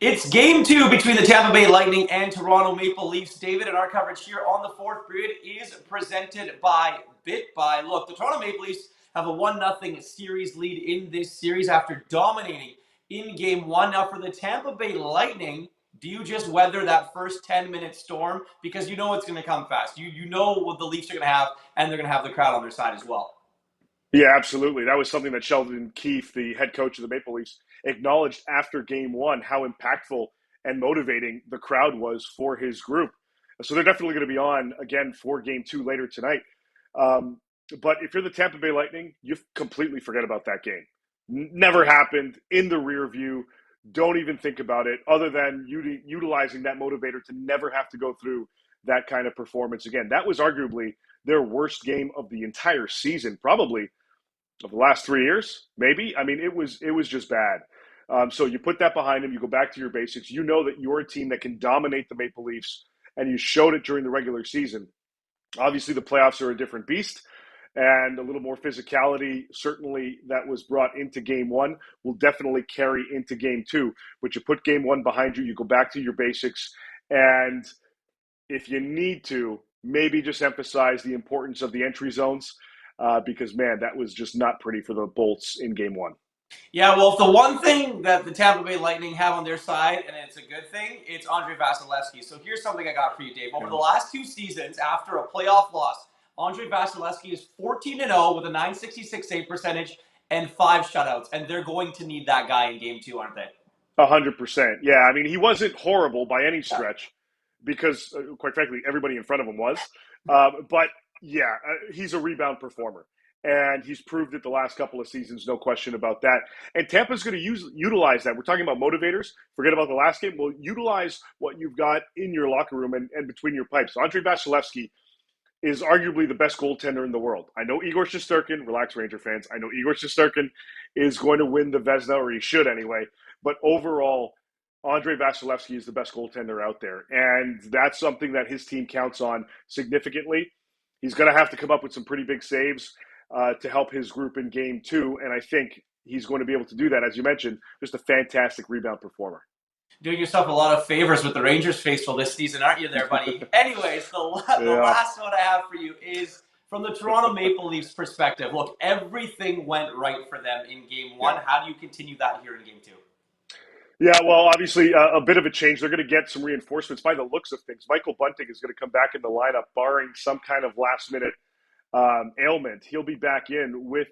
It's game two between the Tampa Bay Lightning and Toronto Maple Leafs. David, and our coverage here on the fourth period is presented by BitBuy. Look, the Toronto Maple Leafs have a 1-0 series lead in this series after dominating in game one. Now, for the Tampa Bay Lightning, do you just weather that first 10-minute storm? Because you know it's going to come fast. You know what the Leafs are going to have, and they're going to have the crowd on their side as well. Yeah, absolutely. That was something that Sheldon Keefe, the head coach of the Maple Leafs, acknowledged after game one, how impactful and motivating the crowd was for his group. So they're definitely going to be on again for game two later tonight. Um, but if you're the Tampa Bay Lightning, you completely forget about that game. Never happened, in the rear view. Don't even think about it, other than utilizing that motivator to never have to go through that kind of performance again. That was arguably their worst game of the entire season, probably of the last 3 years, maybe. I mean, it was just bad. So you put that behind him. You go back to your basics. You know that you're a team that can dominate the Maple Leafs, and you showed it during the regular season. Obviously, the playoffs are a different beast, and a little more physicality, certainly, that was brought into game one will definitely carry into game two. But you put game one behind you, you go back to your basics, and if you need to, maybe just emphasize the importance of the entry zones, because, man, that was just not pretty for the Bolts in game one. Yeah, well, if the one thing that the Tampa Bay Lightning have on their side, and it's a good thing, it's Andrei Vasilevskiy. So here's something I got for you, Dave. Over the last two seasons, after a playoff loss, Andrei Vasilevskiy is 14-0 with a .966 save percentage and 5 shutouts, and they're going to need that guy in game two, aren't they? 100%. Yeah, I mean, he wasn't horrible by any Yeah. stretch because, quite frankly, everybody in front of him was. But, yeah, he's a rebound performer. And he's proved it the last couple of seasons, no question about that. And Tampa's going to utilize that. We're talking about motivators. Forget about the last game. Well, utilize what you've got in your locker room and between your pipes. Andrei Vasilevskiy is arguably the best goaltender in the world. I know Igor Shesterkin, relax Ranger fans, I know Igor Shesterkin is going to win the Vezina, or he should anyway. But overall, Andrei Vasilevskiy is the best goaltender out there. And that's something that his team counts on significantly. He's going to have to come up with some pretty big saves to help his group in game two. And I think he's going to be able to do that. As you mentioned, just a fantastic rebound performer. Doing yourself a lot of favors with the Rangers faithful this season, aren't you there, buddy? Anyways, the Yeah. last one I have for you is from the Toronto Maple Leafs perspective. Look, everything went right for them in game one. Yeah. How do you continue that here in game two? Yeah, well, obviously a bit of a change. They're going to get some reinforcements by the looks of things. Michael Bunting is going to come back in the lineup, barring some kind of last-minute ailment. He'll be back in with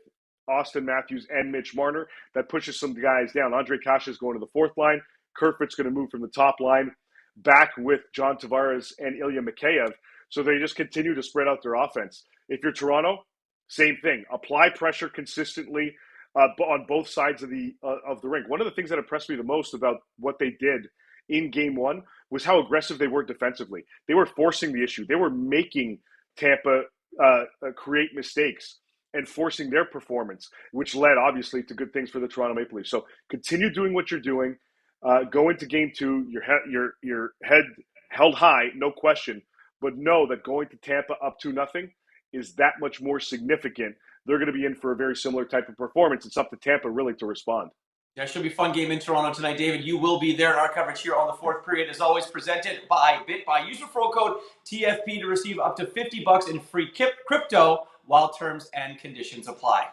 Austin Matthews and Mitch Marner. That pushes some guys down. Andre Kasha is going to the fourth line. Kerfoot's going to move from the top line back with John Tavares and Ilya Mikheyev. So they just continue to spread out their offense. If you're Toronto, same thing. Apply pressure consistently on both sides of the rink. One of the things that impressed me the most about what they did in game one was how aggressive they were defensively. They were forcing the issue. They were making Tampa create mistakes and forcing their performance, which led obviously to good things for the Toronto Maple Leafs. So continue doing what you're doing. Go into game two, your head held high, no question. But know that going to Tampa up 2-0 is that much more significant. They're going to be in for a very similar type of performance. It's up to Tampa really to respond. Yeah, it should be a fun game in Toronto tonight, David. You will be there in our coverage here on the fourth period, as always, presented by BitBuy. Use referral code TFP to receive up to $50 in free crypto while terms and conditions apply.